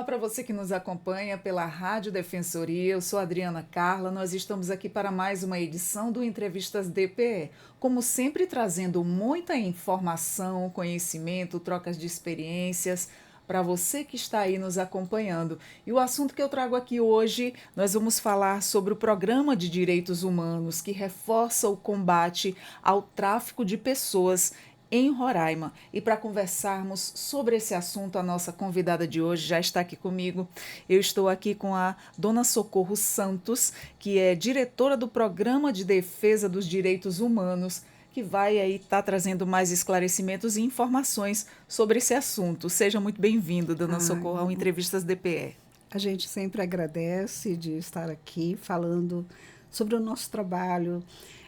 para você que nos acompanha pela Rádio Defensoria. Eu sou Adriana Carla. Nós estamos aqui para mais uma edição do Entrevistas DPE. Como sempre, trazendo muita informação, conhecimento, trocas de experiências para você que está aí nos acompanhando. E o assunto que eu trago aqui hoje, nós vamos falar sobre o Programa de Direitos Humanos, que reforça o combate ao tráfico de pessoas em Roraima. E para conversarmos sobre esse assunto, a nossa convidada de hoje já está aqui comigo. Eu estou aqui com a dona Socorro Santos, que é diretora do Programa de Defesa dos Direitos Humanos, que vai aí estar trazendo mais esclarecimentos e informações sobre esse assunto. Seja muito bem-vindo, dona Ai, Socorro, ao Entrevistas DPE. a gente sempre agradece de estar aqui falando sobre o nosso trabalho,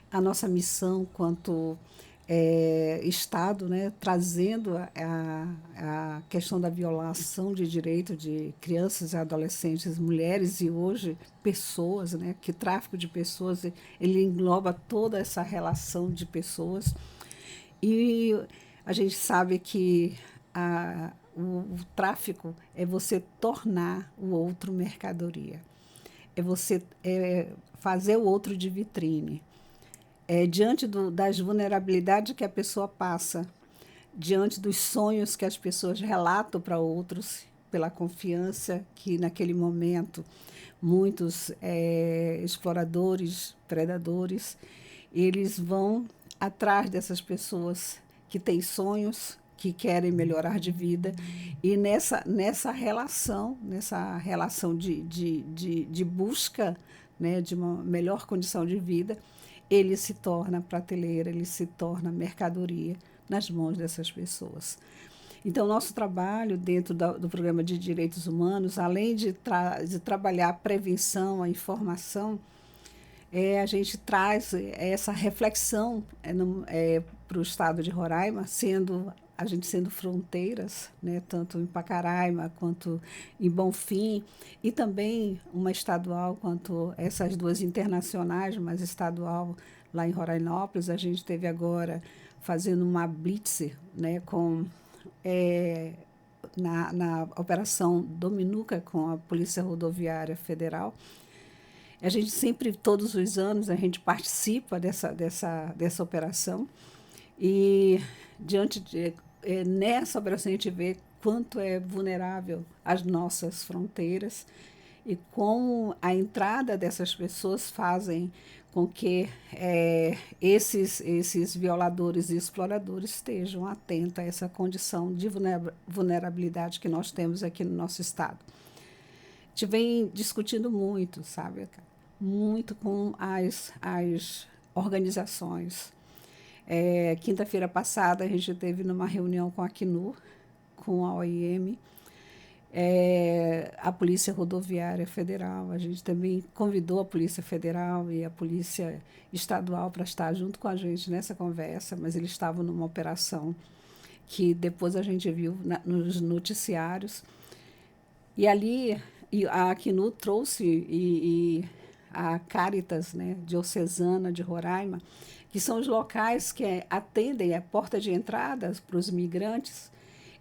a nossa missão quanto Estado, né, trazendo a questão da violação de direito de crianças e adolescentes, mulheres e hoje pessoas, né, que tráfico de pessoas, ele engloba toda essa relação de pessoas. E a gente sabe que o tráfico é você tornar o outro mercadoria, é você fazer o outro de vitrine. Diante das vulnerabilidades que a pessoa passa, diante dos sonhos que as pessoas relatam para outros, pela confiança que naquele momento muitos exploradores, predadores, eles vão atrás dessas pessoas que têm sonhos, que querem melhorar de vida, e nessa relação de busca, né, de uma melhor condição de vida, ele se torna prateleira, ele se torna mercadoria nas mãos dessas pessoas. Então, nosso trabalho dentro do programa de direitos humanos, além de trabalhar a prevenção, a informação, a gente traz essa reflexão para o estado de Roraima, a gente sendo fronteiras, né, tanto em Pacaraima quanto em Bonfim, e também uma estadual quanto essas duas internacionais, mas estadual lá em Rorainópolis. A gente teve agora fazendo uma blitz, né, na Operação Dominuca com a Polícia Rodoviária Federal. A gente sempre, todos os anos, a gente participa dessa operação e nessa operação a gente vê quanto é vulnerável as nossas fronteiras e como a entrada dessas pessoas fazem com que esses violadores e exploradores estejam atentos a essa condição de vulnerabilidade que nós temos aqui no nosso estado. A gente vem discutindo muito, sabe, muito com as organizações. Quinta-feira passada, a gente teve numa reunião com a Acnur, com a OIM, a Polícia Rodoviária Federal. A gente também convidou a Polícia Federal e a Polícia Estadual para estar junto com a gente nessa conversa, mas eles estavam numa operação que depois a gente viu nos noticiários. E ali a Acnur trouxe e a Caritas, né, diocesana de Roraima, que são os locais que atendem a porta de entrada para os migrantes.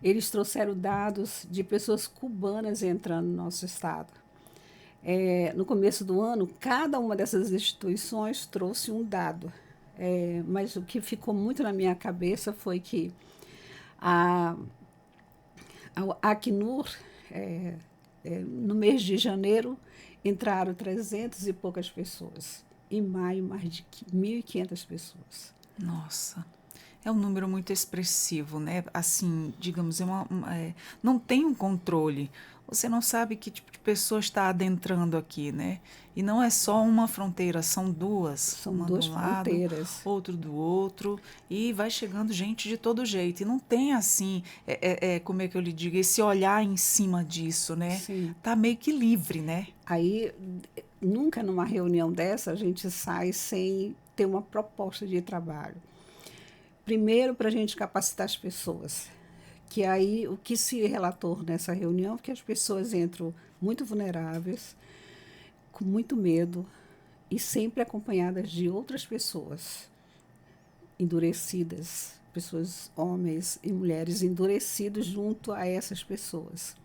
Eles trouxeram dados de pessoas cubanas entrando no nosso estado. No começo do ano, cada uma dessas instituições trouxe um dado. Mas o que ficou muito na minha cabeça foi que a Acnur, no mês de janeiro, entraram 300 e poucas pessoas. Em maio, mais de 1.500 pessoas. Nossa, é um número muito expressivo, né? Assim, digamos, não tem um controle. Você não sabe que tipo de pessoa está adentrando aqui, né? E não é só uma fronteira, são duas, São uma de duas um lado, fronteiras. outro do outro, e vai chegando gente de todo jeito. E não tem assim, como é que eu lhe digo, esse olhar em cima disso, né? Sim. Tá meio que livre, né? Aí, nunca numa reunião dessa a gente sai sem ter uma proposta de trabalho. Primeiro, para a gente capacitar as pessoas. Que aí, o que se relatou nessa reunião é que as pessoas entram muito vulneráveis, com muito medo e sempre acompanhadas de outras pessoas endurecidas, pessoas, homens e mulheres endurecidos junto a essas pessoas.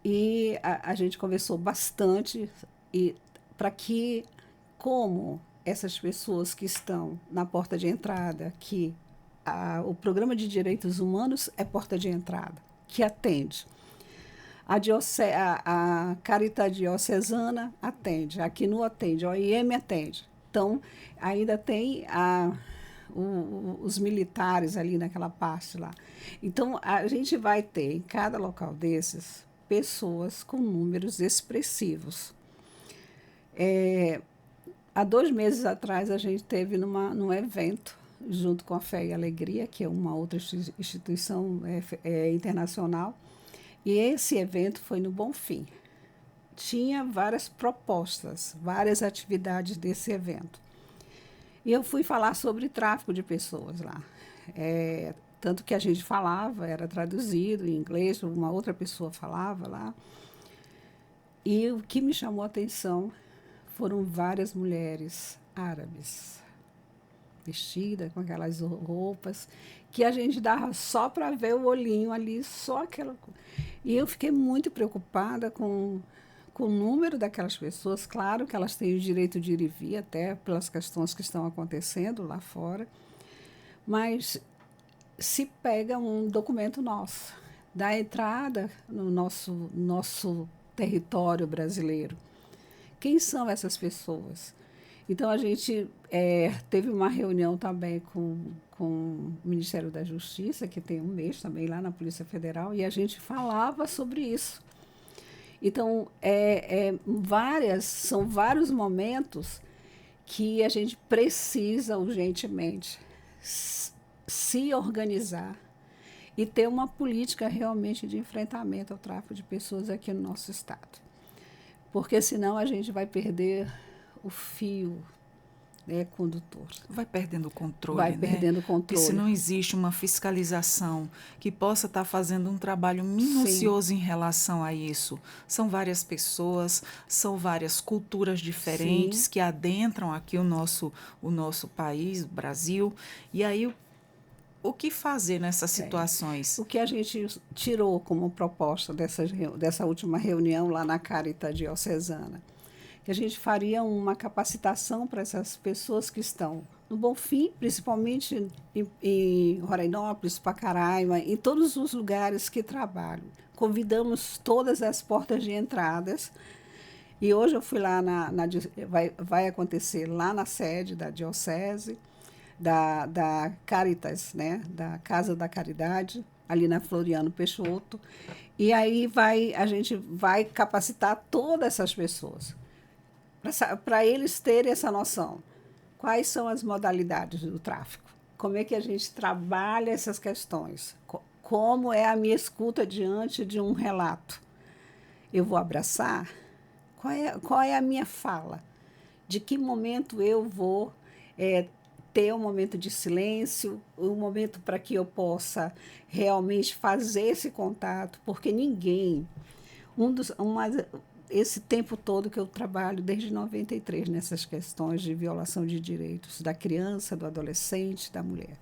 E a gente conversou bastante e para que, como essas pessoas que estão na porta de entrada, que o Programa de Direitos Humanos é porta de entrada, que atende. A Caritas Diocesana atende, a Acnu atende, a OIM atende. Então, ainda tem os militares ali naquela parte lá. Então, a gente vai ter em cada local desses pessoas com números expressivos. Há 2 meses atrás, a gente teve num evento, junto com a Fé e Alegria, que é uma outra instituição internacional, e esse evento foi no Bonfim. Tinha várias propostas, várias atividades desse evento. E eu fui falar sobre tráfico de pessoas lá. Tanto que a gente falava, era traduzido em inglês, uma outra pessoa falava lá. E o que me chamou a atenção foram várias mulheres árabes, vestidas com aquelas roupas, que a gente dava só para ver o olhinho ali, só aquela. E eu fiquei muito preocupada com o número daquelas pessoas. Claro que elas têm o direito de ir e vir, até pelas questões que estão acontecendo lá fora, mas se pega um documento nosso, da entrada no nosso território brasileiro. Quem são essas pessoas? Então, a gente teve uma reunião também com o Ministério da Justiça, que tem um mês também lá na Polícia Federal, e a gente falava sobre isso. Então, são vários momentos que a gente precisa urgentemente se organizar e ter uma política realmente de enfrentamento ao tráfico de pessoas aqui no nosso estado. Porque senão a gente vai perder o fio condutor. Vai perdendo o controle, vai perdendo o controle. Porque se não existe uma fiscalização que possa estar fazendo um trabalho minucioso Sim. em relação a isso, são várias pessoas, são várias culturas diferentes Sim. que adentram aqui o nosso país, o Brasil, e aí o que fazer nessas situações? O que a gente tirou como proposta dessa última reunião lá na Caritas Diocesana, que a gente faria uma capacitação para essas pessoas que estão no Bonfim, principalmente em Rorainópolis, Pacaraima, em todos os lugares que trabalham. Convidamos todas as portas de entradas. E hoje eu fui lá, vai acontecer lá na sede da Diocese, da Caritas, né, da Casa da Caridade, ali na Floriano Peixoto. E aí a gente vai capacitar todas essas pessoas, para eles terem essa noção. Quais são as modalidades do tráfico? Como é que a gente trabalha essas questões? Como é a minha escuta diante de um relato? Eu vou abraçar? Qual é a minha fala? De que momento eu vou ter um momento de silêncio, um momento para que eu possa realmente fazer esse contato? Porque ninguém... esse tempo todo que eu trabalho, desde 93, nessas questões de violação de direitos da criança, do adolescente, da mulher.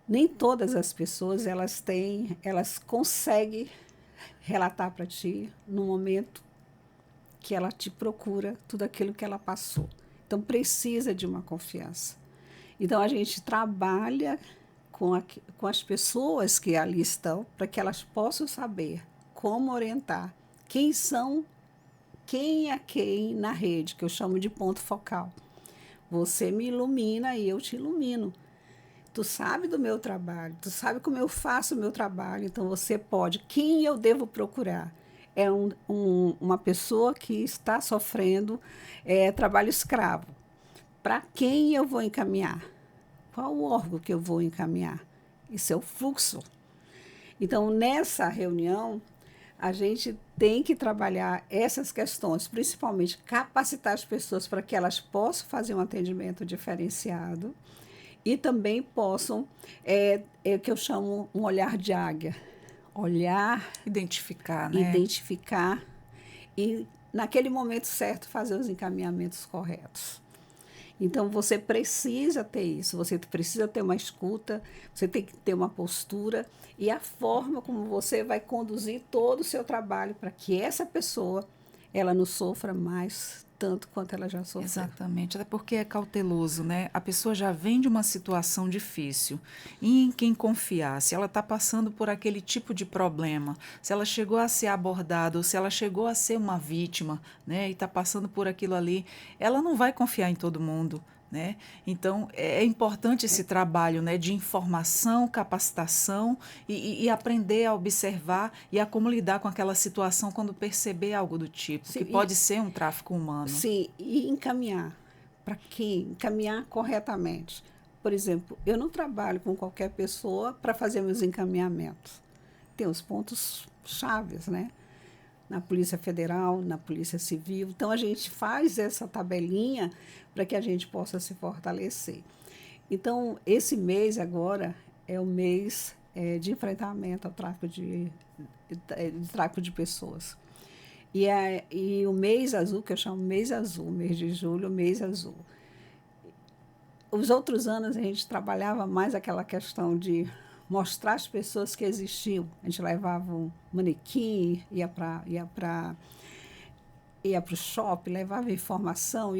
Nem todas as pessoas elas conseguem relatar para ti no momento que ela te procura tudo aquilo que ela passou. Então, precisa de uma confiança. Então, a gente trabalha com as pessoas que ali estão para que elas possam saber como orientar. Quem é quem na rede, que eu chamo de ponto focal. Você me ilumina e eu te ilumino. Tu sabe do meu trabalho, tu sabe como eu faço o meu trabalho, então você pode. Quem eu devo procurar? É uma pessoa que está sofrendo trabalho escravo. Para quem eu vou encaminhar? Qual o órgão que eu vou encaminhar? Isso é o fluxo. Então, nessa reunião, a gente tem que trabalhar essas questões, principalmente capacitar as pessoas para que elas possam fazer um atendimento diferenciado e também possam, que eu chamo um olhar de águia. Olhar, identificar, né? Identificar e, naquele momento certo, fazer os encaminhamentos corretos. Então, você precisa ter isso, você precisa ter uma escuta, você tem que ter uma postura e a forma como você vai conduzir todo o seu trabalho para que essa pessoa ela não sofra mais tanto quanto ela já sofreu. Exatamente, até porque é cauteloso, né? A pessoa já vem de uma situação difícil. E em quem confiar? Se ela está passando por aquele tipo de problema, se ela chegou a ser abordada, ou se ela chegou a ser uma vítima, né? E está passando por aquilo ali, ela não vai confiar em todo mundo. Né? Então, é importante esse trabalho, né, de informação, capacitação e aprender a observar e a como lidar com aquela situação quando perceber algo do tipo, Sim, que pode ser um tráfico humano. sim, e encaminhar para quem? Encaminhar corretamente. Por exemplo, eu não trabalho com qualquer pessoa para fazer meus encaminhamentos. Tem os pontos chaves, né? Na Polícia Federal, na Polícia Civil. Então, a gente faz essa tabelinha para que a gente possa se fortalecer. Então, esse mês agora é o mês de enfrentamento ao tráfico de pessoas. E o mês azul, que eu chamo mês azul, mês de julho, mês azul. Os outros anos a gente trabalhava mais aquela questão de mostrar às pessoas que existiam. A gente levava um manequim, ia para o shopping, levava informação.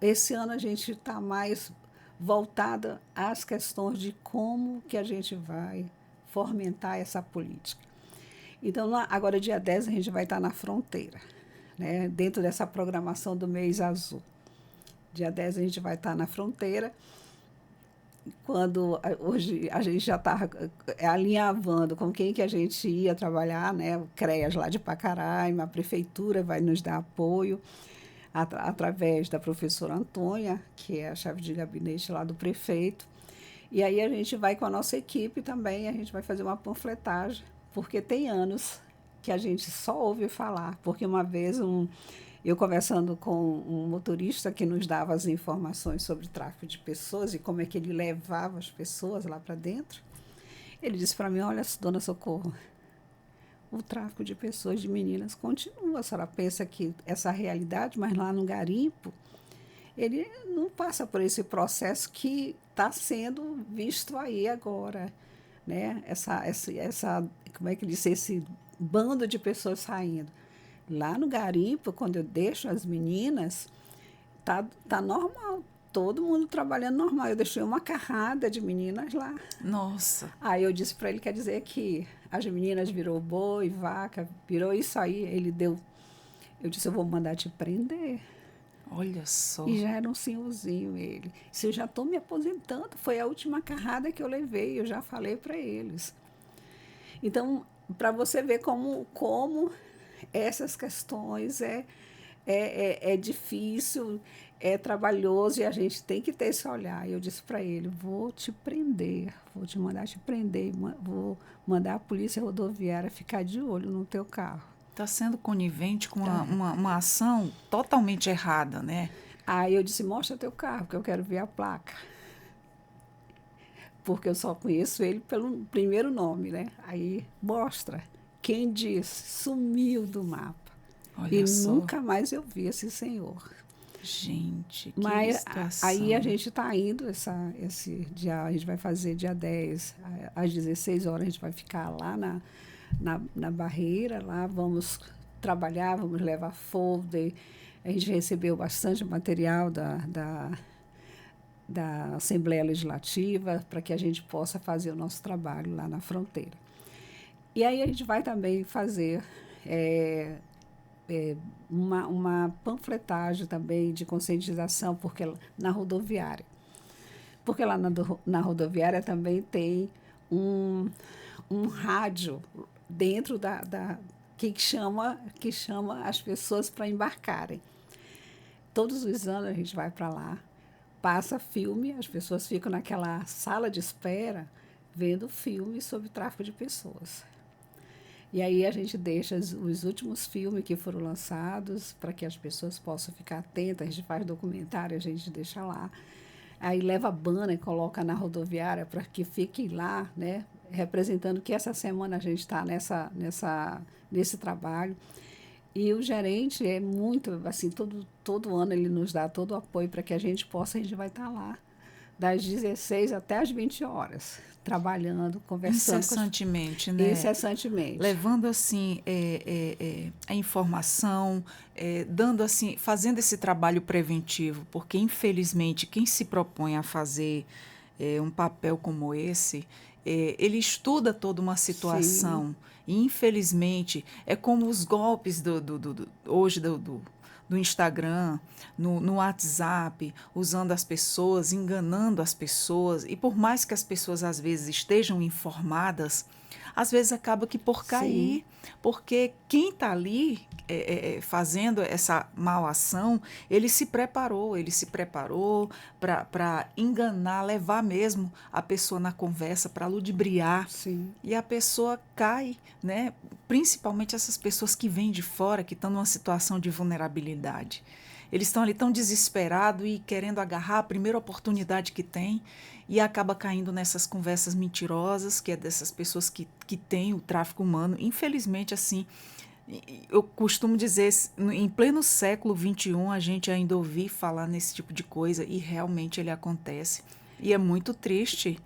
Esse ano a gente está mais voltada às questões de como que a gente vai fomentar essa política. Então, agora, dia 10, a gente vai estar na fronteira, né, dentro dessa programação do mês azul. Dia 10 a gente vai estar na fronteira, quando hoje a gente já está alinhavando com quem que a gente ia trabalhar, né? O CREAS lá de Pacaraima, a prefeitura vai nos dar apoio através da professora Antônia, que é a chefe de gabinete lá do prefeito. E aí a gente vai com a nossa equipe também, a gente vai fazer uma panfletagem, porque tem anos que a gente só ouve falar, porque uma vez eu conversando com um motorista que nos dava as informações sobre tráfico de pessoas e como é que ele levava as pessoas lá para dentro, ele disse para mim, olha, dona Socorro, o tráfico de pessoas, de meninas, continua. A senhora pensa que essa realidade, mas lá no garimpo, ele não passa por esse processo que está sendo visto aí agora, né? Como é que disse, esse bando de pessoas saindo. Lá no garimpo, quando eu deixo as meninas, tá normal. Todo mundo trabalhando normal. Eu deixei uma carrada de meninas lá. Nossa. Aí eu disse para ele, quer dizer que as meninas virou boi, vaca, virou isso aí. Ele deu. Eu disse, eu vou mandar te prender. Olha só. E já era um senhorzinho ele. Se eu já estou me aposentando, foi a última carrada que eu levei, eu já falei para eles. Então, para você ver como essas questões é difícil, é trabalhoso e a gente tem que ter esse olhar. E eu disse para ele, vou te prender, vou te mandar te prender, vou mandar a polícia rodoviária ficar de olho no teu carro. Está sendo conivente com uma ação totalmente errada, né? Aí eu disse, mostra teu carro, que eu quero ver a placa. Porque eu só conheço ele pelo primeiro nome, né? Aí mostra. Quem disse? Sumiu do mapa. Olha E só. nunca mais eu vi esse senhor. Gente, que Mas situação. aí a gente está indo, esse dia, a gente vai fazer dia 10, às 16 horas, a gente vai ficar lá na barreira, lá vamos trabalhar, vamos levar folder. A gente recebeu bastante material da Assembleia Legislativa para que a gente possa fazer o nosso trabalho lá na fronteira. E aí a gente vai também fazer uma panfletagem também de conscientização na rodoviária. Porque lá na rodoviária também tem um rádio dentro que chama as pessoas para embarcarem. Todos os anos a gente vai para lá, passa filme, as pessoas ficam naquela sala de espera vendo filme sobre tráfico de pessoas. E aí a gente deixa os últimos filmes que foram lançados para que as pessoas possam ficar atentas. A gente faz documentário, a gente deixa lá. Aí leva banner e coloca na rodoviária para que fiquem lá, né, representando que essa semana a gente está nesse trabalho. E o gerente é muito, assim, todo ano ele nos dá todo o apoio para que a gente vai estar lá, das 16 até as 20 horas, trabalhando, conversando Incessantemente, né? incessantemente. Levando assim a informação, dando assim, fazendo esse trabalho preventivo, porque infelizmente quem se propõe a fazer um papel como esse, ele estuda toda uma Sim, situação. E infelizmente é como os golpes hoje do Instagram, no WhatsApp, usando as pessoas, enganando as pessoas. E por mais que as pessoas às vezes estejam informadas, às vezes acaba que por sim, cair, porque quem está ali fazendo essa mal ação, ele se preparou para enganar, levar mesmo a pessoa na conversa, para ludibriar. sim. E a pessoa cai, né? Principalmente essas pessoas que vêm de fora, que estão numa situação de vulnerabilidade. Eles estão ali tão desesperados e querendo agarrar a primeira oportunidade que tem e acaba caindo nessas conversas mentirosas, que é dessas pessoas que têm o tráfico humano. Infelizmente, assim, eu costumo dizer, em pleno século XXI, a gente ainda ouvir falar nesse tipo de coisa e realmente ele acontece. E é muito triste.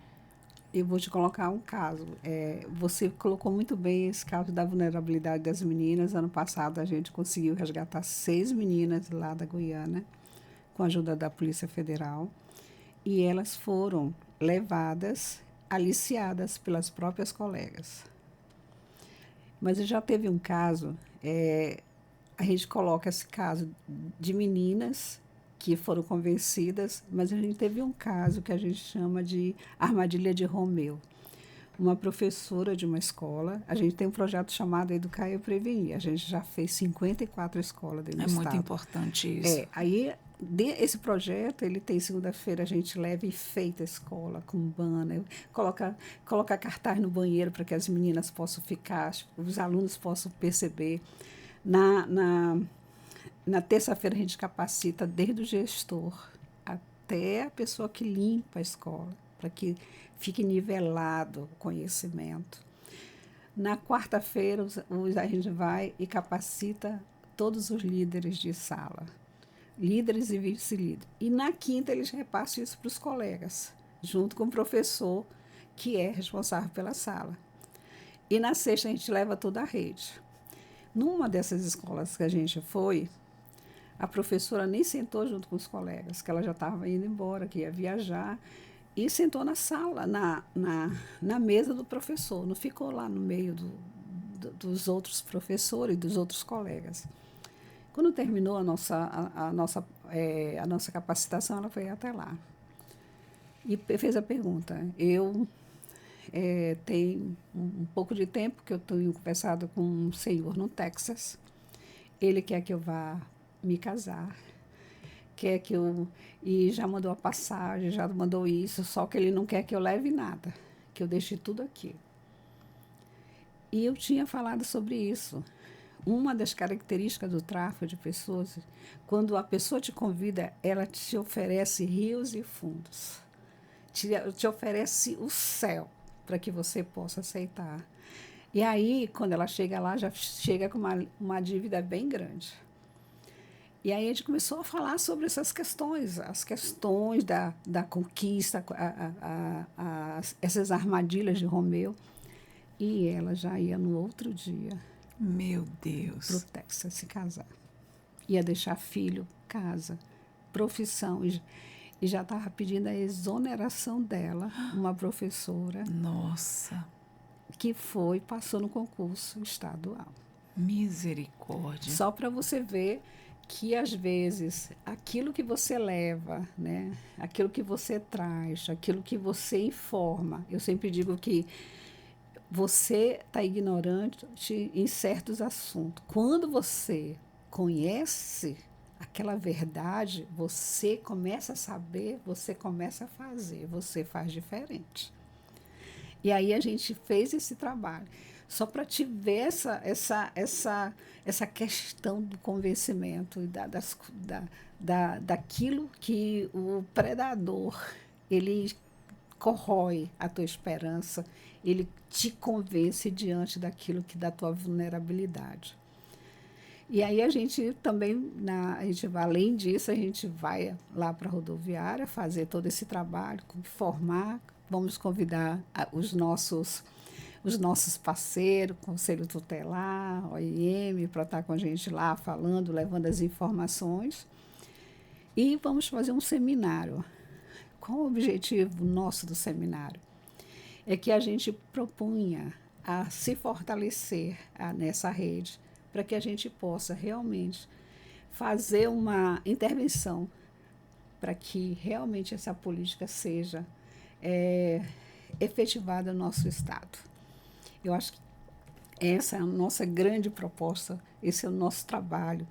Eu vou te colocar um caso. Você colocou muito bem esse caso da vulnerabilidade das meninas. Ano passado, a gente conseguiu resgatar 6 meninas lá da Guiana, com a ajuda da Polícia Federal. E elas foram levadas, aliciadas pelas próprias colegas. Mas já teve um caso, a gente coloca esse caso de meninas que foram convencidas, mas a gente teve um caso que a gente chama de armadilha de Romeu. Uma professora de uma escola, a gente tem um projeto chamado Educar e Prevenir, a gente já fez 54 escolas dentro do É muito estado. importante isso. Aí esse projeto, ele tem segunda-feira, a gente leva e enfeita a escola com banner, coloca cartaz no banheiro para que as meninas possam ficar, os alunos possam perceber. Na, na, na terça-feira, a gente capacita desde o gestor até a pessoa que limpa a escola, para que fique nivelado o conhecimento. Na quarta-feira, a gente vai e capacita todos os líderes de sala, líderes e vice-líderes. E na quinta, eles repassam isso para os colegas, junto com o professor, que é responsável pela sala. E na sexta, a gente leva toda a rede. Numa dessas escolas que a gente foi, a professora nem sentou junto com os colegas, que ela já estava indo embora, que ia viajar, e sentou na sala, na mesa do professor, não ficou lá no meio dos outros professores e dos outros colegas. Quando terminou a nossa capacitação, ela foi até lá e fez a pergunta. Eu tenho um pouco de tempo que eu tenho conversado com um senhor no Texas. Ele quer que eu vá me casar, quer que eu... E já mandou a passagem, já mandou isso, só que ele não quer que eu leve nada, que eu deixe tudo aqui. E eu tinha falado sobre isso. Uma das características do tráfico de pessoas, quando a pessoa te convida, ela te oferece rios e fundos. Te oferece o céu para que você possa aceitar. E aí, quando ela chega lá, já chega com uma dívida bem grande. E aí a gente começou a falar sobre essas questões, as questões da conquista, essas armadilhas de Romeu. E ela já ia no outro dia Meu para o Deus. Texas se casar. Ia deixar filho, casa, profissão. E já estava pedindo a exoneração dela, uma professora Nossa, que passou no concurso estadual. misericórdia. Só para você ver que, às vezes, aquilo que você leva, né, aquilo que você traz, aquilo que você informa, eu sempre digo que você está ignorante em certos assuntos. Quando você conhece aquela verdade, você começa a saber, você começa a fazer, você faz diferente. E aí a gente fez esse trabalho. Só para te ver essa questão do convencimento e daquilo que o predador ele corrói a tua esperança, ele te convence diante daquilo que da tua vulnerabilidade. E aí a gente também, além disso, a gente vai lá para a rodoviária fazer todo esse trabalho, formar, vamos convidar os nossos parceiros, Conselho Tutelar, OIM, para estar com a gente lá falando, levando as informações. E vamos fazer um seminário. Qual o objetivo nosso do seminário? É que a gente propunha a se fortalecer nessa rede, para que a gente possa realmente fazer uma intervenção para que realmente essa política seja efetivada no nosso Estado. Eu acho que essa é a nossa grande proposta, esse é o nosso trabalho,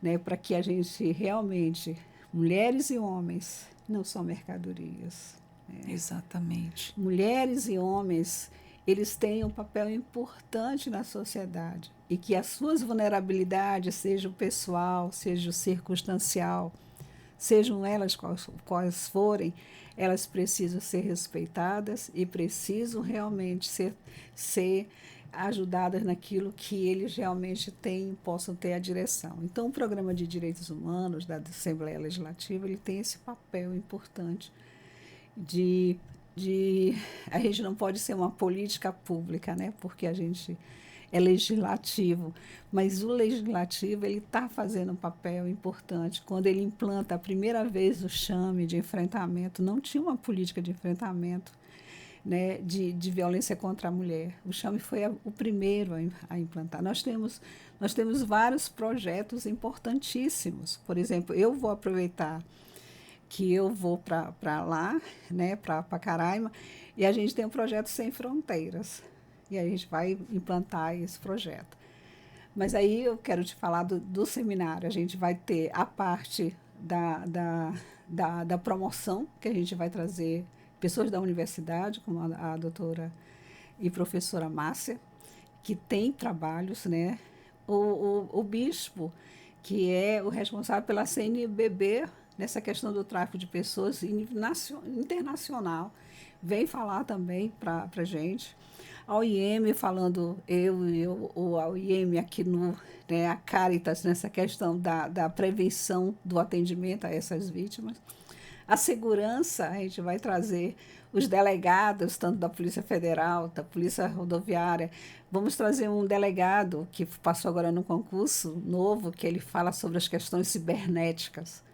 né, para que a gente realmente, mulheres e homens, não são mercadorias. Exatamente. Mulheres e homens, eles têm um papel importante na sociedade e que as suas vulnerabilidades, seja o pessoal, seja o circunstancial, sejam elas quais forem, elas precisam ser respeitadas e precisam realmente ser ajudadas naquilo que eles realmente têm, possam ter a direção. Então, o Programa de Direitos Humanos da Assembleia Legislativa, ele tem esse papel importante de a gente não pode ser uma política pública, né? Porque a gente é legislativo, mas o legislativo ele está fazendo um papel importante. Quando ele implanta a primeira vez o chame de enfrentamento, não tinha uma política de enfrentamento, né, de violência contra a mulher. O chame foi o primeiro a implantar. Nós temos vários projetos importantíssimos. Por exemplo, eu vou aproveitar que eu vou para lá, né, para Pacaraima, e a gente tem um projeto Sem Fronteiras. E a gente vai implantar esse projeto. Mas aí eu quero te falar do seminário. A gente vai ter a parte da promoção, que a gente vai trazer pessoas da universidade, como a doutora e professora Márcia, que tem trabalhos, né? O bispo, que é o responsável pela CNBB, nessa questão do tráfico de pessoas internacional, vem falar também para a gente. A OIM falando, a OIM aqui né, a Caritas, nessa questão da prevenção do atendimento a essas vítimas. A segurança, a gente vai trazer os delegados, tanto da Polícia Federal, da Polícia Rodoviária. Vamos trazer um delegado que passou agora no concurso novo, que ele fala sobre as questões cibernéticas.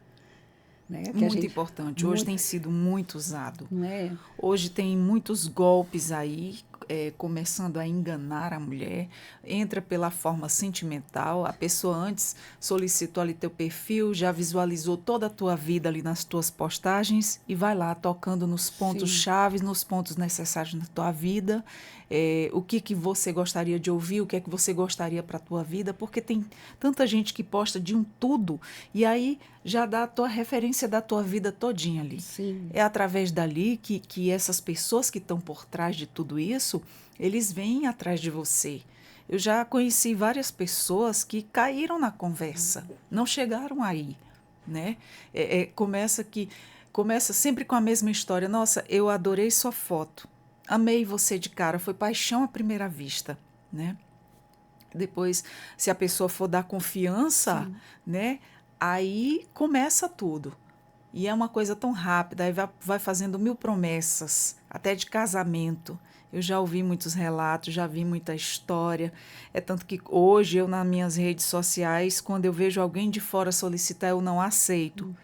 Né? Muito importante. Hoje tem sido muito usado. Não é? Hoje tem muitos golpes aí, começando a enganar a mulher. Entra pela forma sentimental. A pessoa antes solicitou ali teu perfil, já visualizou toda a tua vida ali nas tuas postagens e vai lá tocando nos pontos chaves, nos pontos necessários na tua vida. O que você gostaria de ouvir, o que é que você gostaria para a tua vida, porque tem tanta gente que posta de um tudo e aí já dá a tua referência da tua vida todinha ali. Sim. É através dali que essas pessoas que estão por trás de tudo isso, eles vêm atrás de você. Eu já conheci várias pessoas que caíram na conversa, não chegaram aí, né? Começa sempre com a mesma história. Nossa, eu adorei sua foto. Amei você de cara, foi paixão à primeira vista, né? Depois, se a pessoa for dar confiança, né? Aí começa tudo. E é uma coisa tão rápida, aí vai fazendo 1000 promessas, até de casamento. Eu já ouvi muitos relatos, já vi muita história. É tanto que hoje eu, nas minhas redes sociais, quando eu vejo alguém de fora solicitar, eu não aceito.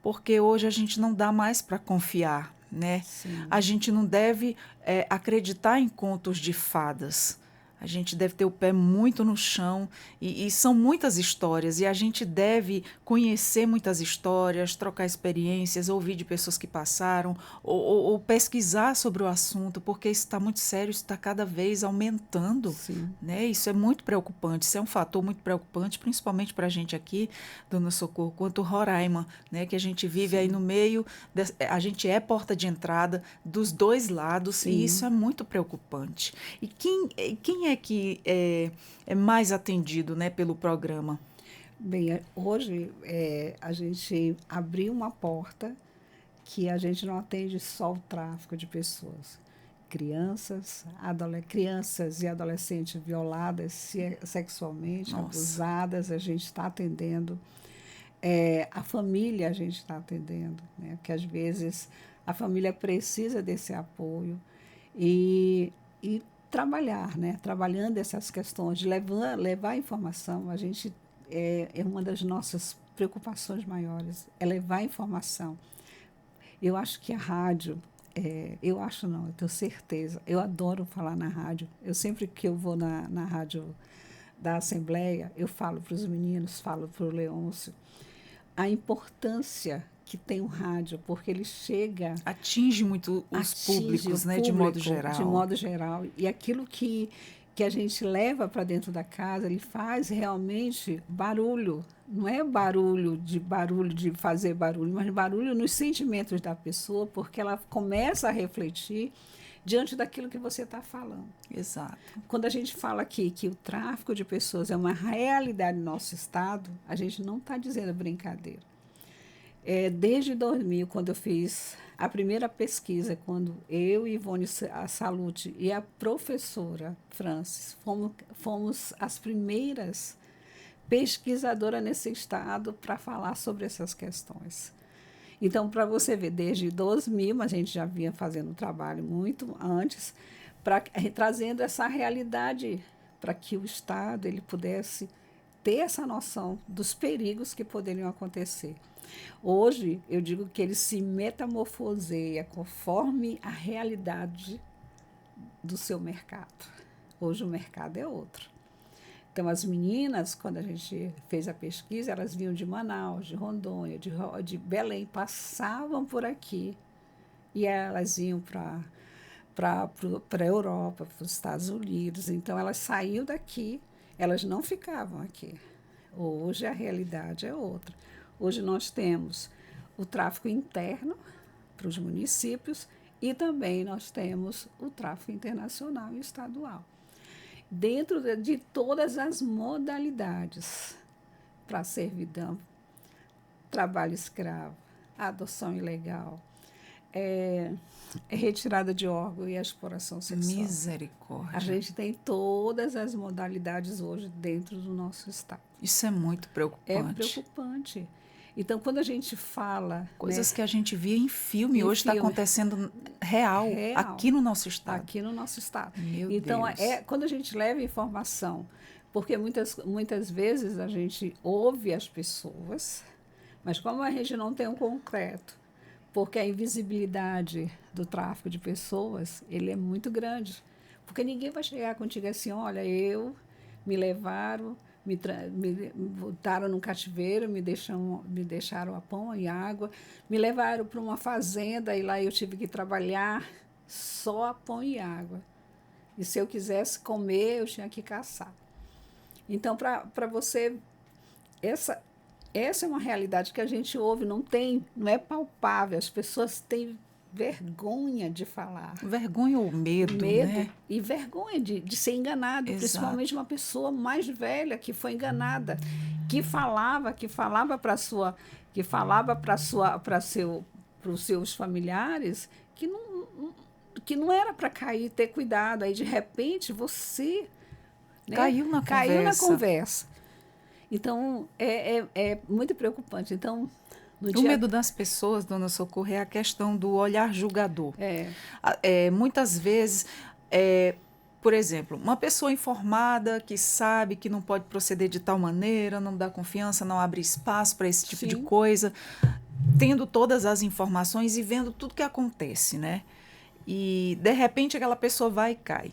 Porque hoje a gente não dá mais para confiar, né? Sim. A gente não deve acreditar em contos de fadas. A gente deve ter o pé muito no chão e são muitas histórias e a gente deve conhecer muitas histórias, trocar experiências, ouvir de pessoas que passaram ou pesquisar sobre o assunto, porque isso está muito sério, isso está cada vez aumentando, né? Isso é muito preocupante, isso é um fator muito preocupante, principalmente para a gente aqui, Dona Socorro, quanto Roraima, né? Que a gente vive aí no meio, a gente é porta de entrada dos dois lados e isso é muito preocupante. E quem é que é mais atendido, né, pelo programa? Bem, hoje a gente abriu uma porta que a gente não atende só o tráfico de pessoas. crianças e adolescentes violadas sexualmente, Nossa. abusadas, a gente está atendendo. A família a gente está atendendo, né? Porque às vezes a família precisa desse apoio e trabalhar, né? Trabalhando essas questões, de levar informação. A gente é uma das nossas preocupações maiores, é levar informação. Eu acho que a rádio, eu acho não, eu tenho certeza, eu adoro falar na rádio. Eu sempre que eu vou na rádio da Assembleia, eu falo para os meninos, falo para o Leôncio, a importância que tem o rádio, porque ele chega... Atinge muito os públicos, né, de modo geral. De modo geral. E aquilo que a gente leva para dentro da casa, ele faz realmente barulho. Não é barulho de fazer barulho, mas barulho nos sentimentos da pessoa, porque ela começa a refletir diante daquilo que você está falando. Exato. Quando a gente fala aqui que o tráfico de pessoas é uma realidade no nosso estado, a gente não está dizendo brincadeira. Desde 2000, quando eu fiz a primeira pesquisa, quando eu, Ivone Salute e a professora Francis fomos as primeiras pesquisadoras nesse estado para falar sobre essas questões. Então, para você ver, desde 2000, mas a gente já vinha fazendo um trabalho muito antes, trazendo essa realidade para que o Estado ele pudesse ter essa noção dos perigos que poderiam acontecer. Hoje, eu digo que ele se metamorfoseia conforme a realidade do seu mercado. Hoje o mercado é outro. Então, as meninas, quando a gente fez a pesquisa, elas vinham de Manaus, de Rondônia, de Belém, passavam por aqui e elas iam para a Europa, para os Estados Unidos. Então, elas saíam daqui, elas não ficavam aqui. Hoje, a realidade é outra. Hoje, nós temos o tráfico interno para os municípios e também nós temos o tráfico internacional e estadual. Dentro de todas as modalidades para servidão, trabalho escravo, adoção ilegal, retirada de órgão e exploração sexual. Misericórdia. A gente tem todas as modalidades hoje dentro do nosso estado. Isso é muito preocupante. É preocupante. Então, quando a gente fala... Coisas que a gente via em filme, hoje está acontecendo real, aqui no nosso estado. Aqui no nosso estado. Meu então, Deus. Quando a gente leva informação, porque muitas vezes a gente ouve as pessoas, mas como a gente não tem um concreto, porque a invisibilidade do tráfico de pessoas, ele é muito grande. Porque ninguém vai chegar contigo assim, olha, me levaram... Me botaram num cativeiro, me deixaram a pão e água, me levaram para uma fazenda e lá eu tive que trabalhar só a pão e água. E se eu quisesse comer, eu tinha que caçar. Então, para você, essa é uma realidade que a gente ouve, não é palpável, as pessoas têm vergonha de falar. Vergonha ou medo, né? E vergonha de ser enganado. Exato. Principalmente uma pessoa mais velha que foi enganada, que falava para os seus familiares que não era para cair, ter cuidado. Aí, de repente, você caiu na conversa. Então, é muito preocupante. Então, o medo das pessoas, dona Socorro, é a questão do olhar julgador. Muitas vezes, por exemplo, uma pessoa informada que sabe que não pode proceder de tal maneira, não dá confiança, não abre espaço para esse tipo de coisa, tendo todas as informações e vendo tudo que acontece, né? E, de repente, aquela pessoa vai e cai.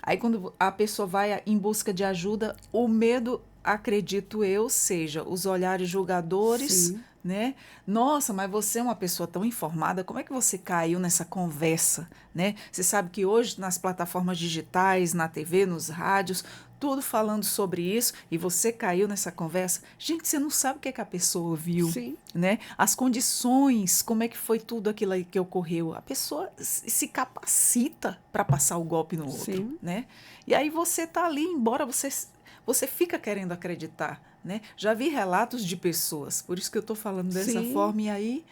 Aí, quando a pessoa vai em busca de ajuda, o medo, acredito eu, seja os olhares julgadores... Sim. Né? Nossa, mas você é uma pessoa tão informada, como é que você caiu nessa conversa, né? Você sabe que hoje nas plataformas digitais, na TV, nos rádios, tudo falando sobre isso, e você caiu nessa conversa. Gente, você não sabe o que é que a pessoa ouviu, Sim. né? As condições, como é que foi tudo aquilo aí que ocorreu. A pessoa se capacita para passar o golpe no outro, Sim. né? E aí você tá ali, embora você fica querendo acreditar, né? Já vi relatos de pessoas, por isso que eu estou falando dessa forma, e aí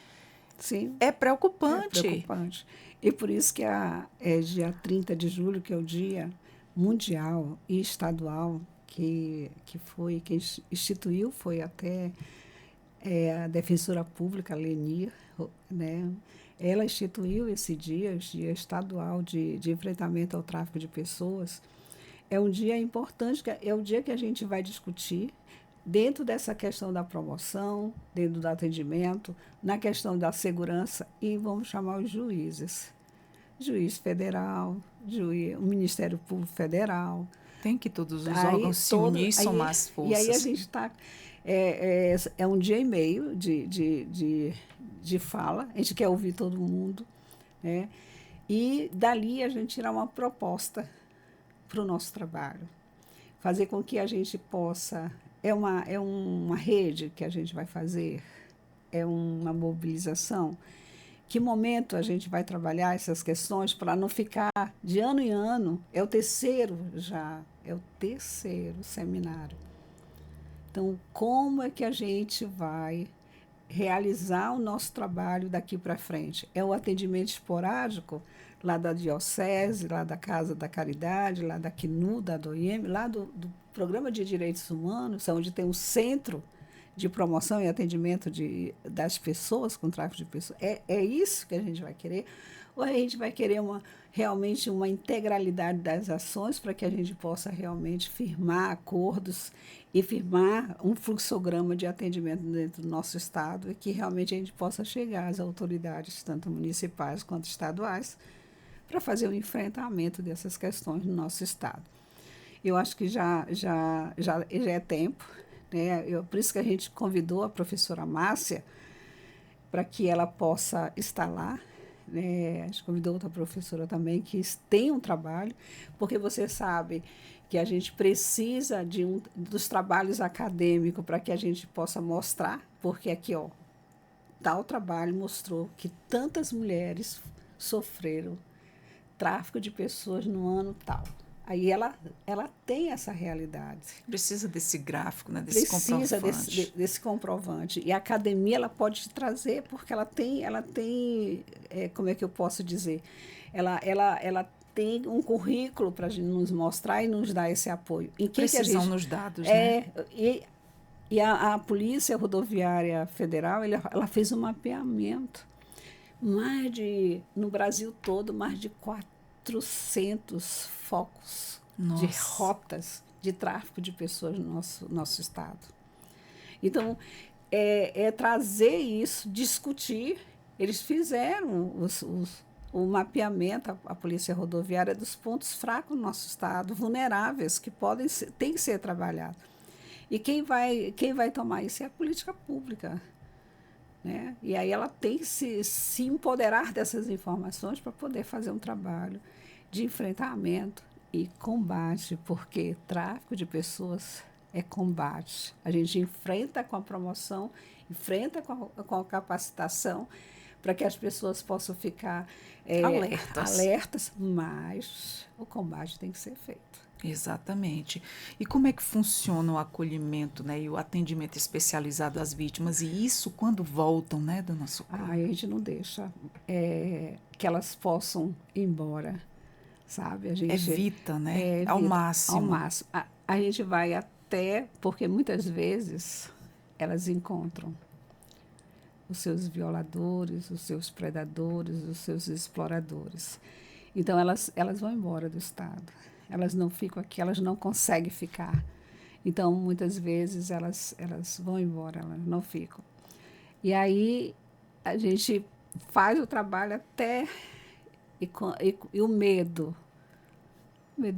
Sim, É é preocupante. preocupante. E por isso que é dia 30 de julho, que é o Dia Mundial e Estadual, que foi, quem instituiu foi até a Defensora Pública, Leni, né? Ela instituiu esse dia, o Dia Estadual de Enfrentamento ao Tráfico de Pessoas. É um dia importante, é o dia que a gente vai discutir dentro dessa questão da promoção, dentro do atendimento, na questão da segurança, e vamos chamar os juízes. Juiz federal, o Ministério Público Federal. Tem que todos os Aí órgãos se todo, unir e somar as e aí a forças. gente está. É um dia e meio de fala, a gente quer ouvir todo mundo, né? E dali a gente tirar uma proposta para o nosso trabalho, fazer com que a gente possa. É uma rede que a gente vai fazer, é uma mobilização. Que momento a gente vai trabalhar essas questões para não ficar de ano em ano? É o terceiro já, é o terceiro seminário. Então, como é que a gente vai realizar o nosso trabalho daqui para frente? É o atendimento esporádico lá da Diocese, lá da Casa da Caridade, lá da CNU, da DOIM, lá do Programa de Direitos Humanos, onde tem um centro de promoção e atendimento das pessoas com tráfico de pessoas. É isso que a gente vai querer? Ou a gente vai querer realmente uma integralidade das ações para que a gente possa realmente firmar acordos e firmar um fluxograma de atendimento dentro do nosso Estado e que realmente a gente possa chegar às autoridades, tanto municipais quanto estaduais, para fazer o enfrentamento dessas questões no nosso Estado. Eu acho que já é tempo, né? Por isso que a gente convidou a professora Márcia para que ela possa estar lá. Né? A gente convidou outra professora também que tem um trabalho, porque você sabe que a gente precisa dos trabalhos acadêmicos para que a gente possa mostrar, porque aqui, ó, tal trabalho mostrou que tantas mulheres sofreram tráfico de pessoas no ano tal. Aí ela tem essa realidade. Precisa desse gráfico, né, desse Precisa comprovante. desse comprovante. E a academia ela pode te trazer, porque ela tem como é que eu posso dizer? Ela tem um currículo para nos mostrar e nos dar esse apoio. Em que a Precisão gente. nos dados, né? É, e a Polícia Rodoviária Federal ela fez um mapeamento. No Brasil todo, mais de 400 focos de Nossa. rotas de tráfico de pessoas no nosso estado. Então, é trazer isso, discutir. Eles fizeram o mapeamento, a Polícia Rodoviária, dos pontos fracos do nosso estado, vulneráveis, que têm que ser trabalhados. E quem vai tomar isso é a política pública. Né? E aí ela tem que se empoderar dessas informações para poder fazer um trabalho de enfrentamento e combate, porque tráfico de pessoas é combate. A gente enfrenta com a promoção, enfrenta com a capacitação, para que as pessoas possam ficar alertas, mas o combate tem que ser feito. Exatamente. E como é que funciona o acolhimento, né, e o atendimento especializado às vítimas? E isso quando voltam, né, do nosso corpo? A gente não deixa que elas possam ir embora, sabe? A gente Evita, né, ao evita ao máximo. máximo. A gente vai até, porque muitas vezes elas encontram os seus violadores, os seus predadores, os seus exploradores. Então elas vão embora do estado. Elas não ficam aqui, elas não conseguem ficar. Então muitas vezes elas vão embora, elas não ficam. E aí a gente faz o trabalho até e o medo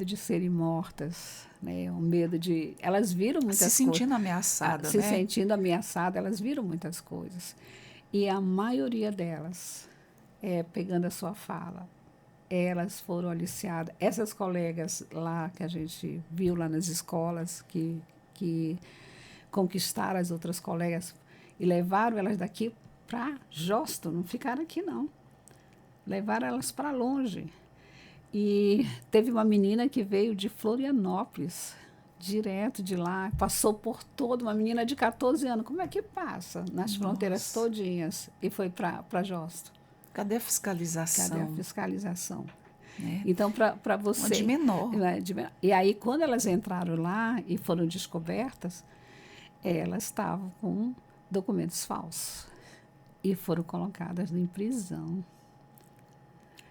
de serem mortas, né? O medo de elas viram Se muitas coisas, sentindo ameaçada, se né? sentindo ameaçadas, elas viram muitas coisas. E a maioria delas, pegando a sua fala, elas foram aliciadas. Essas colegas lá que a gente viu lá nas escolas, que conquistaram as outras colegas e levaram elas daqui para Josto, não ficaram aqui não. Levaram elas para longe. E teve uma menina que veio de Florianópolis, direto de lá, passou por toda, uma menina de 14 anos, como é que passa nas fronteiras todinhas e foi para Josto? Cadê a fiscalização? Cadê a fiscalização? Né? Então, para você... De menor. E aí, quando elas entraram lá e foram descobertas, elas estavam com documentos falsos e foram colocadas em prisão.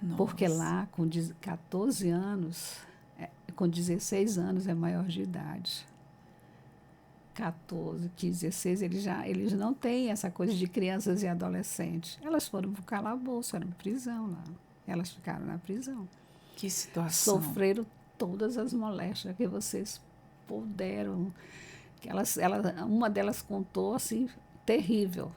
Nossa. Porque lá, com 14 anos, com 16 anos é maior de idade. 14, 15, 16, eles não têm essa coisa de crianças e adolescentes. Elas foram para o calabouço, eram prisão lá. Elas ficaram na prisão. Que situação. Sofreram todas as moléstias que vocês puderam. Uma delas contou assim, terrível.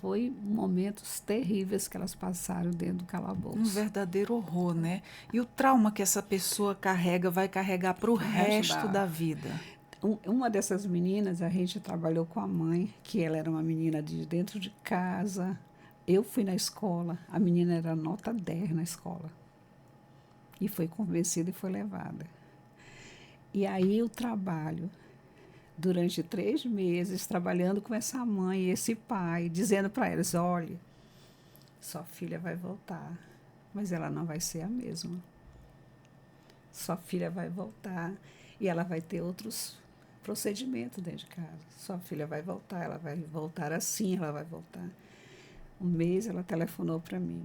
Foi momentos terríveis que elas passaram dentro do calabouço. Um verdadeiro horror, né? E o trauma que essa pessoa carrega, vai carregar para o resto da vida. Uma dessas meninas, a gente trabalhou com a mãe, que ela era uma menina de dentro de casa. Eu fui na escola, a menina era nota 10 na escola. E foi convencida e foi levada. E aí o trabalho, durante 3 meses, trabalhando com essa mãe e esse pai, dizendo para elas, olha, sua filha vai voltar, mas ela não vai ser a mesma. Sua filha vai voltar e ela vai ter outros procedimentos dentro de casa. Sua filha vai voltar, ela vai voltar assim, ela vai voltar. Um mês ela telefonou para mim.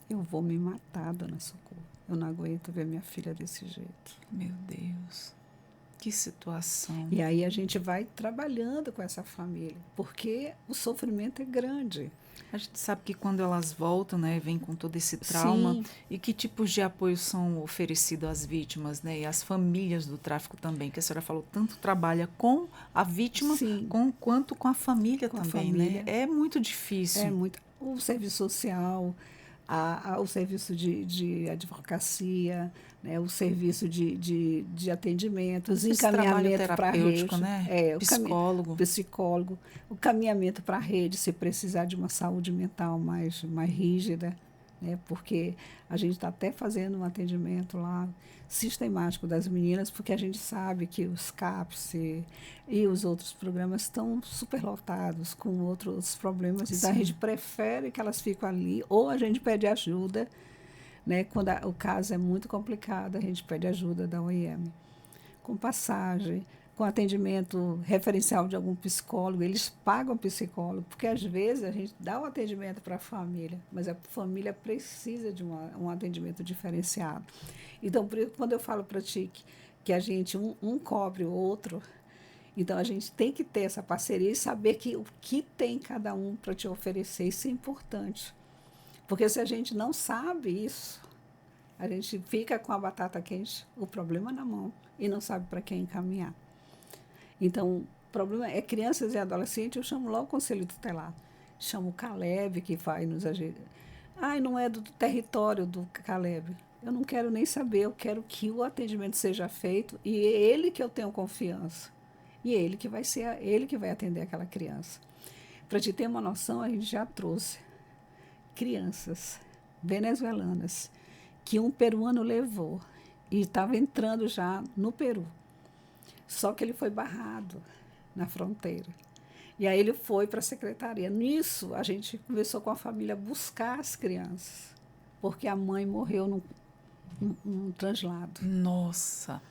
Eu vou me matar, dona Socorro. Eu não aguento ver minha filha desse jeito. Meu Deus, que situação. E aí a gente vai trabalhando com essa família, porque o sofrimento é grande. A gente sabe que quando elas voltam, né, vem com todo esse trauma. Sim. E que tipos de apoio são oferecidos às vítimas, né, e às famílias do tráfico também, que a senhora falou, tanto trabalha com a vítima quanto com a família com também, a família. Né? É muito difícil. É muito. O serviço social, o serviço de advocacia, né, o serviço de atendimento, os encaminhamentos para a rede. Né? Psicólogo, o caminhamento para a rede, se precisar de uma saúde mental mais rígida, né, porque a gente está até fazendo um atendimento lá sistemático das meninas, porque a gente sabe que os CAPS e os outros programas estão superlotados com outros problemas. Então, a gente prefere que elas fiquem ali, ou a gente pede ajuda, né? Quando o caso é muito complicado, a gente pede ajuda da OIM, com passagem, com atendimento referencial de algum psicólogo. Eles pagam psicólogo, porque às vezes a gente dá o atendimento para a família, mas a família precisa de um atendimento diferenciado. Então, por isso, quando eu falo para ti que a gente, um cobre o outro, então a gente tem que ter essa parceria e saber o que tem cada um para te oferecer. Isso é importante. Porque se a gente não sabe isso, a gente fica com a batata quente, o problema na mão, e não sabe para quem encaminhar. Então, o problema é crianças e adolescentes, eu chamo logo o conselho tutelar. Chamo o Caleb, que vai nos ajudar. Não é do território do Caleb. Eu não quero nem saber, eu quero que o atendimento seja feito e é ele que eu tenho confiança. E é ele que vai ser, ele que vai atender aquela criança. Para te ter uma noção, a gente já trouxe crianças venezuelanas que um peruano levou e estava entrando já no Peru. Só que ele foi barrado na fronteira. E aí ele foi para a secretaria. Nisso, a gente começou com a família a buscar as crianças, porque a mãe morreu num translado. Nossa,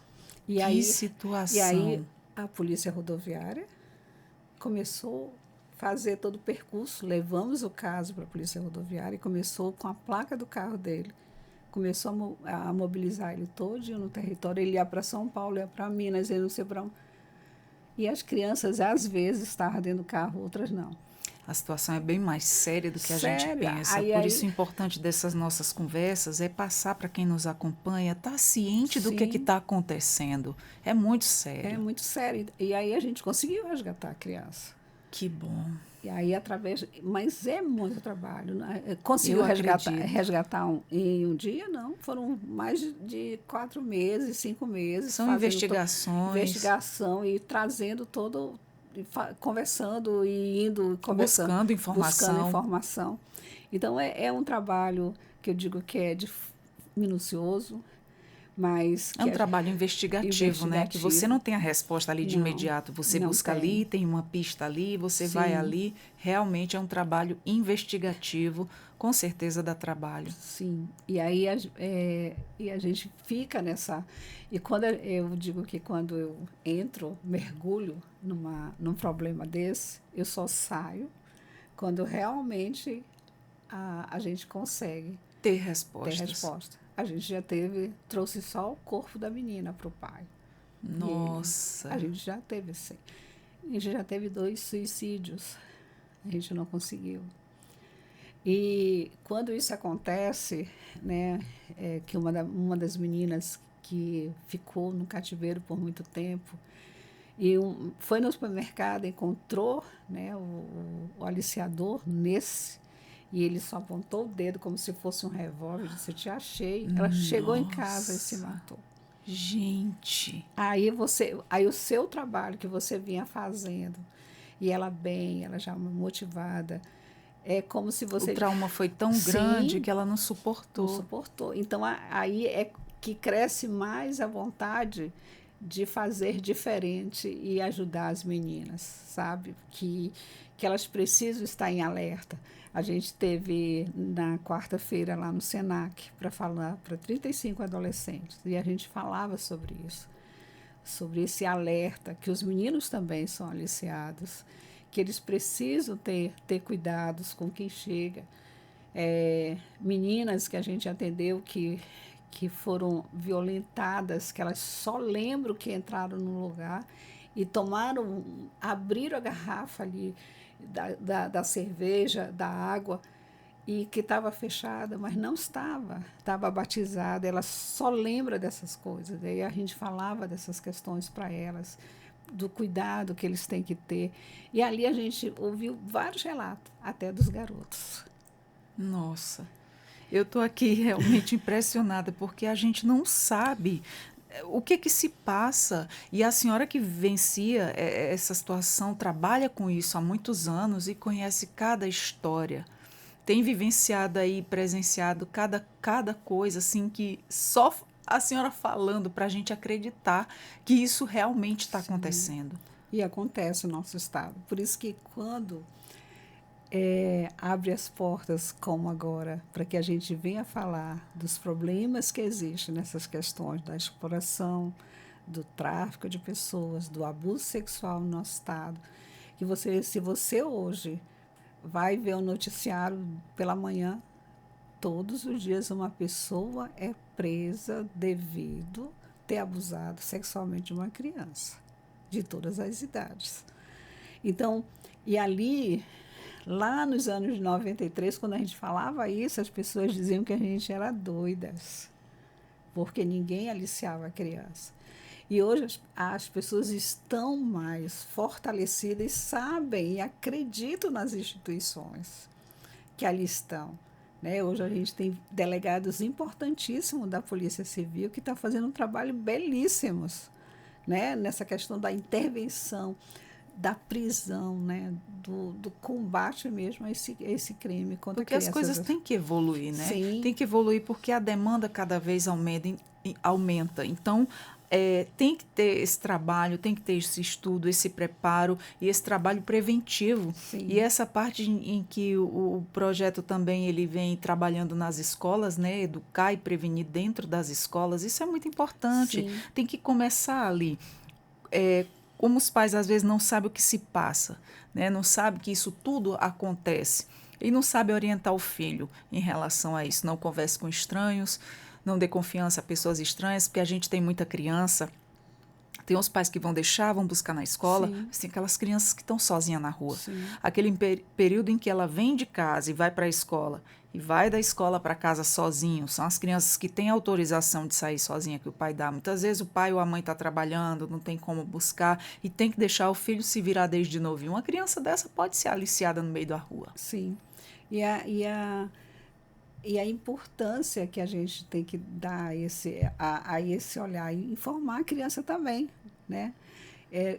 que situação. E aí a polícia rodoviária começou a fazer todo o percurso. Levamos o caso para a polícia rodoviária e começou com a placa do carro dele. Começou a mobilizar ele todo no território. Ele ia para São Paulo, ia para Minas, ia não sei para onde. E as crianças, às vezes, estavam dentro do carro, outras não. A situação é bem mais séria do que a gente pensa. Por isso, o importante dessas nossas conversas é passar para quem nos acompanha, estar ciente do que está acontecendo. É muito sério. É muito sério. E aí a gente conseguiu resgatar a criança. Que bom. E aí, mas é muito trabalho. Conseguiu resgatar em um dia? Não. Foram mais de 4 meses, 5 meses. São investigações. Investigação e trazendo todo, conversando e indo conversando. Buscando informação. Então, é um trabalho que eu digo que é minucioso, mas É que um trabalho investigativo, né? Que você não tem a resposta ali de Não, imediato. Você não busca tem. ali, tem uma pista ali, você vai Sim, ali. Realmente é um trabalho investigativo, com certeza dá trabalho. sim. E a gente fica nessa. E quando eu digo que quando eu entro, mergulho num problema desse, eu só saio quando realmente a gente consegue Ter ter respostas. resposta. A gente já teve, trouxe só o corpo da menina para o pai. E ele, a Nossa. gente já teve, sim. A gente já teve 2 suicídios. A gente não conseguiu. E quando isso acontece, né, que uma das meninas que ficou no cativeiro por muito tempo foi no supermercado, encontrou, né, o aliciador nesse, e ele só apontou o dedo como se fosse um revólver, disse: "Eu te achei". Ela chegou em casa e se Nossa. matou. Gente. Aí o seu trabalho que você vinha fazendo, e ela bem, ela já motivada, é como se O você, trauma foi tão grande sim, que ela não não suportou. suportou. Então aí é que cresce mais a vontade de fazer diferente e ajudar as meninas, sabe? Que elas precisam estar em alerta. A gente teve na quarta-feira lá no Senac para falar para 35 adolescentes e a gente falava sobre isso, sobre esse alerta, que os meninos também são aliciados, que eles precisam ter cuidados com quem chega. Meninas que a gente atendeu que foram violentadas, que elas só lembram que entraram no lugar e abriram a garrafa ali da cerveja, da água, e que estava fechada, mas não estava batizada. Ela só lembra dessas coisas. Daí a gente falava dessas questões para elas, do cuidado que eles têm que ter. E ali a gente ouviu vários relatos, até dos garotos. Nossa. Eu estou aqui realmente impressionada, porque a gente não sabe o que que se passa. E a senhora que vivencia essa situação, trabalha com isso há muitos anos e conhece cada história. Tem vivenciado aí, presenciado cada coisa, assim, que só a senhora falando para a gente acreditar que isso realmente está Sim. acontecendo. E acontece no nosso estado. Por isso que quando abre as portas, como agora, para que a gente venha falar dos problemas que existem nessas questões da exploração, do tráfico de pessoas, do abuso sexual no nosso estado, que se você hoje vai ver o noticiário pela manhã, todos os dias uma pessoa é presa devido ter abusado sexualmente de uma criança, de todas as idades. Então, e ali, lá nos anos de 93, quando a gente falava isso, as pessoas diziam que a gente era doidas, porque ninguém aliciava a criança. E hoje as pessoas estão mais fortalecidas e sabem e acreditam nas instituições que ali estão. Né? Hoje a gente tem delegados importantíssimos da Polícia Civil que estão fazendo um trabalho belíssimos, né? Nessa questão da intervenção, da prisão, né? Do combate mesmo a esse crime contra Porque as crianças. coisas têm que evoluir, né? Sim, Tem que evoluir porque a demanda cada vez aumenta. Então, tem que ter esse trabalho, tem que ter esse estudo, esse preparo e esse trabalho preventivo. E sim, essa parte em que o projeto também ele vem trabalhando nas escolas, né? Educar e prevenir dentro das escolas, isso é muito importante. sim, Tem que começar ali. Como os pais às vezes não sabem o que se passa, né? Não sabem que isso tudo acontece e não sabe orientar o filho em relação a isso. Não converse com estranhos, não dê confiança a pessoas estranhas, porque a gente tem muita criança. Tem os pais que vão deixar, vão buscar na escola, sim, mas tem aquelas crianças que estão sozinhas na rua. sim, Aquele período em que ela vem de casa e vai para a escola, e vai da escola para casa sozinho, são as crianças que têm autorização de sair sozinha que o pai dá. Muitas vezes o pai ou a mãe está trabalhando, não tem como buscar, e tem que deixar o filho se virar desde novo. E uma criança dessa pode ser aliciada no meio da rua. sim. E a importância que a gente tem que dar a esse olhar e informar a criança também, né?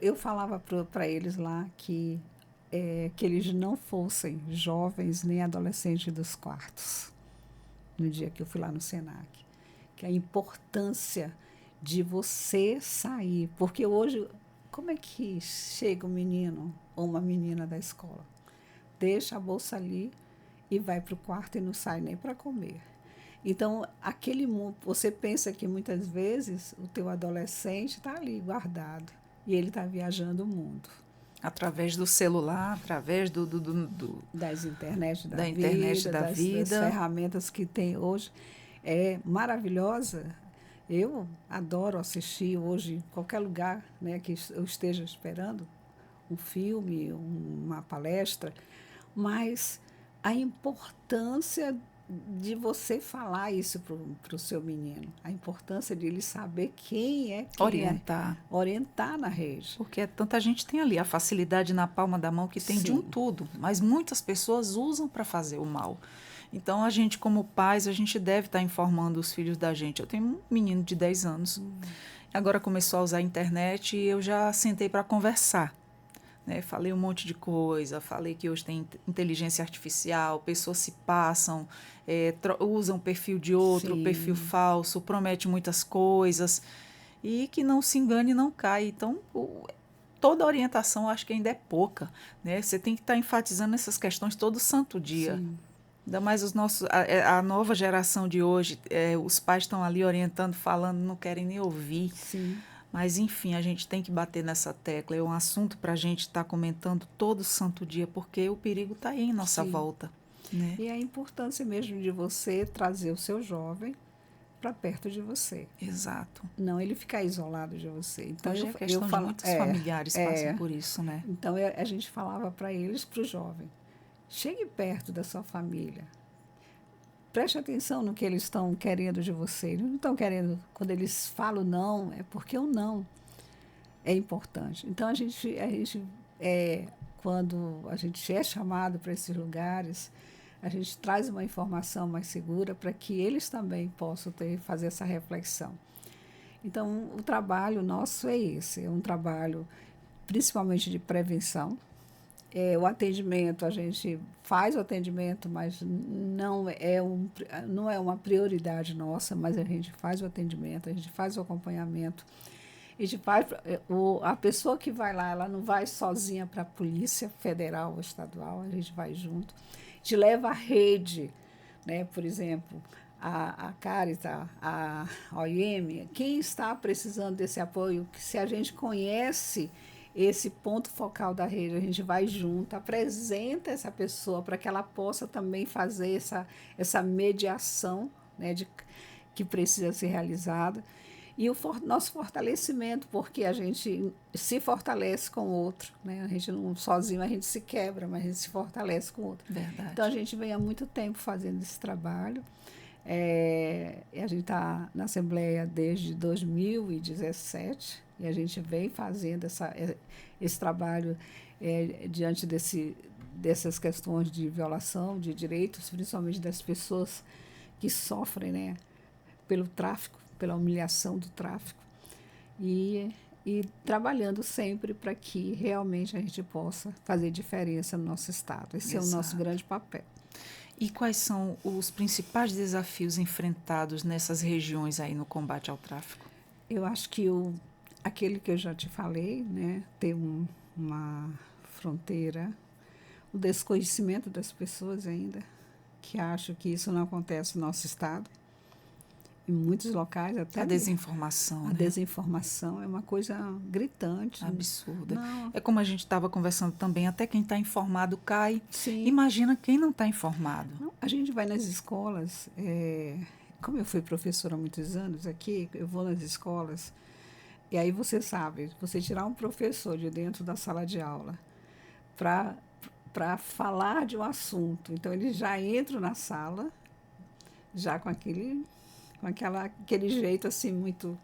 Eu falava para eles lá que eles não fossem jovens nem adolescentes dos quartos, no dia que eu fui lá no Senac. que é a importância de você sair. Porque hoje, como é que chega um menino ou uma menina da escola? Deixa a bolsa ali e vai para o quarto e não sai nem para comer. Então, você pensa que muitas vezes o teu adolescente está ali guardado e ele está viajando o mundo. Através do celular, através Das internet da internet da das vida. ferramentas que tem hoje. É maravilhosa. Eu adoro assistir hoje, em qualquer lugar, né, que eu esteja esperando, um filme, uma palestra, mas a importância de você falar isso para o seu menino, a importância de ele saber quem Orientar. Orientar na rede. Porque tanta gente tem ali a facilidade na palma da mão que tem de um tudo, mas muitas pessoas usam para fazer o mal. Então, a gente, como pais, a gente deve estar informando os filhos da gente. Eu tenho um menino de 10 anos, agora começou a usar a internet e eu já sentei para conversar. Né? Falei um monte de coisa, falei que hoje tem inteligência artificial, pessoas se passam, usam perfil de outro, Sim. perfil falso, promete muitas coisas e que não se engane e não cai. Então, toda a orientação acho que ainda é pouca. Né? Você tem que estar enfatizando essas questões todo santo dia. Sim. Ainda mais a nova geração de hoje, os pais estão ali orientando, falando, não querem nem ouvir. Sim. Mas, enfim, a gente tem que bater nessa tecla. É um assunto para a gente estar comentando todo santo dia, porque o perigo está aí em nossa volta. Né? E a importância mesmo de você trazer o seu jovem para perto de você. Exato. Não ele ficar isolado de você. Então, hoje é questão de muitos familiares passam por isso, né? Então, a gente falava para eles, para o jovem, chegue perto da sua família. Preste atenção no que eles estão querendo de você. Eles não estão querendo, quando eles falam não, é porque o não é importante. Então, quando a gente é chamado para esses lugares, a gente traz uma informação mais segura para que eles também possam fazer essa reflexão. Então, o trabalho nosso é esse, é um trabalho principalmente de prevenção. O atendimento, a gente faz o atendimento, mas não é uma prioridade nossa, mas a gente faz o atendimento, a gente faz o acompanhamento. A pessoa que vai lá, ela não vai sozinha para a Polícia Federal ou Estadual, a gente vai junto. A gente leva a rede, né? Por exemplo, a Caritas, a OIM, quem está precisando desse apoio, que se a gente conhece esse ponto focal da rede, a gente vai junto, apresenta essa pessoa para que ela possa também fazer essa mediação, né, que precisa ser realizada. E nosso fortalecimento, porque a gente se fortalece com o outro. Né? A gente não sozinho, a gente se quebra, mas a gente se fortalece com o outro. Verdade. Então, a gente vem há muito tempo fazendo esse trabalho. A gente está na Assembleia desde 2017 e a gente vem fazendo esse trabalho diante dessas questões de violação de direitos, principalmente das pessoas que sofrem, né, pelo tráfico, pela humilhação do tráfico, e trabalhando sempre para que realmente a gente possa fazer diferença no nosso Estado. Esse Exato. É o nosso grande papel. E quais são os principais desafios enfrentados nessas regiões aí no combate ao tráfico? Eu acho que aquele que eu já te falei, né, ter uma fronteira, o desconhecimento das pessoas ainda, que acham que isso não acontece no nosso Estado. Em muitos locais até a desinformação. A desinformação é uma coisa gritante. Absurda. Não. É como a gente estava conversando também, até quem está informado cai. Sim. Imagina quem não está informado. Não, a gente vai nas escolas, como eu fui professora há muitos anos aqui, eu vou nas escolas, e aí você sabe, você tirar um professor de dentro da sala de aula para falar de um assunto, então eles já entram na sala, já com aquele jeito assim muito,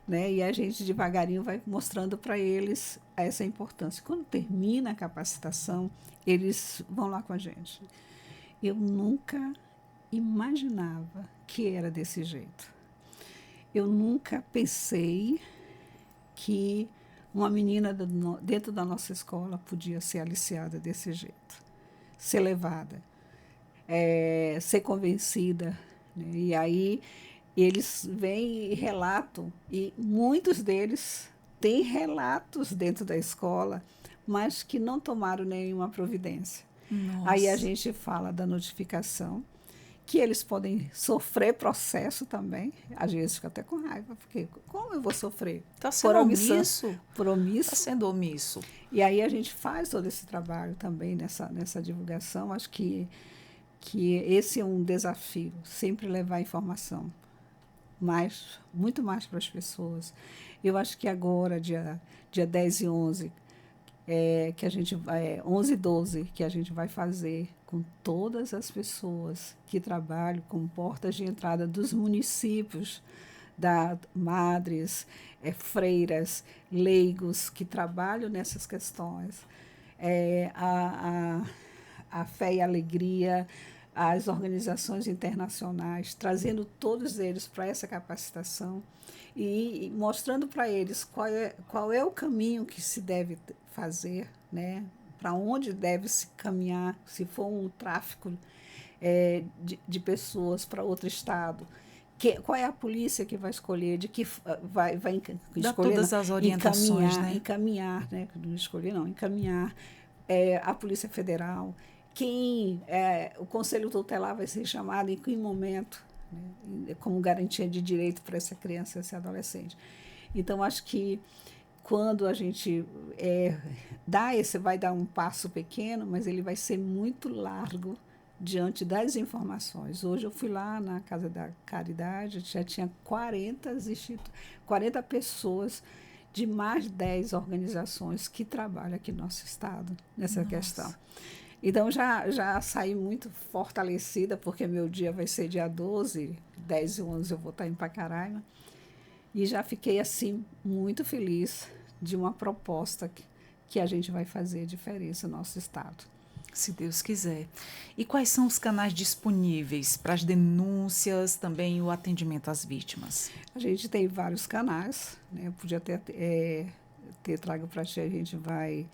né? E a gente devagarinho vai mostrando para eles essa importância. Quando termina a capacitação, eles vão lá com a gente. Eu nunca imaginava que era desse jeito. Eu nunca pensei que uma menina dentro da nossa escola podia ser aliciada desse jeito, ser levada, ser convencida, né? E aí Eles vêm e relatam, e muitos deles têm relatos dentro da escola, mas que não tomaram nenhuma providência. Aí a Nossa, gente fala da notificação, que eles podem sofrer processo também. Às vezes fica até com raiva, porque como eu vou sofrer? está Por sendo omissão, omisso? por Está omisso. sendo omisso. E aí a gente faz todo esse trabalho também nessa divulgação. Acho que esse é um desafio, sempre levar informação, muito mais para as pessoas. Eu acho que agora, dia 10 e 11, que a gente vai, 11 e 12, que a gente vai fazer com todas as pessoas que trabalham com portas de entrada dos municípios, da madres, freiras, leigos que trabalham nessas questões. É, a Fé e a Alegria, as organizações internacionais, trazendo todos eles para essa capacitação e mostrando para eles qual é o caminho que se deve fazer, né? Para onde deve se caminhar, se for um tráfico de pessoas para outro estado. Qual é a polícia que vai escolher, de que vai Dá escolher, não, todas as orientações, né? encaminhar, não escolher não, encaminhar a Polícia Federal, o Conselho Tutelar vai ser chamado em que momento, né, como garantia de direito para essa criança, esse adolescente. Então, acho que quando a gente vai dar um passo pequeno, mas ele vai ser muito largo diante das informações. Hoje eu fui lá na Casa da Caridade, já tinha 40 pessoas de mais de 10 organizações que trabalham aqui no nosso estado nessa questão. Então, já saí muito fortalecida, porque meu dia vai ser dia 12, 10 e 11 eu vou estar em Pacaraima. E já fiquei, assim, muito feliz de uma proposta que a gente vai fazer diferença no nosso estado. Se Deus quiser. E quais são os canais disponíveis para as denúncias, também o atendimento às vítimas? A gente tem vários canais, né? Eu podia ter trago para ti, a gente vai...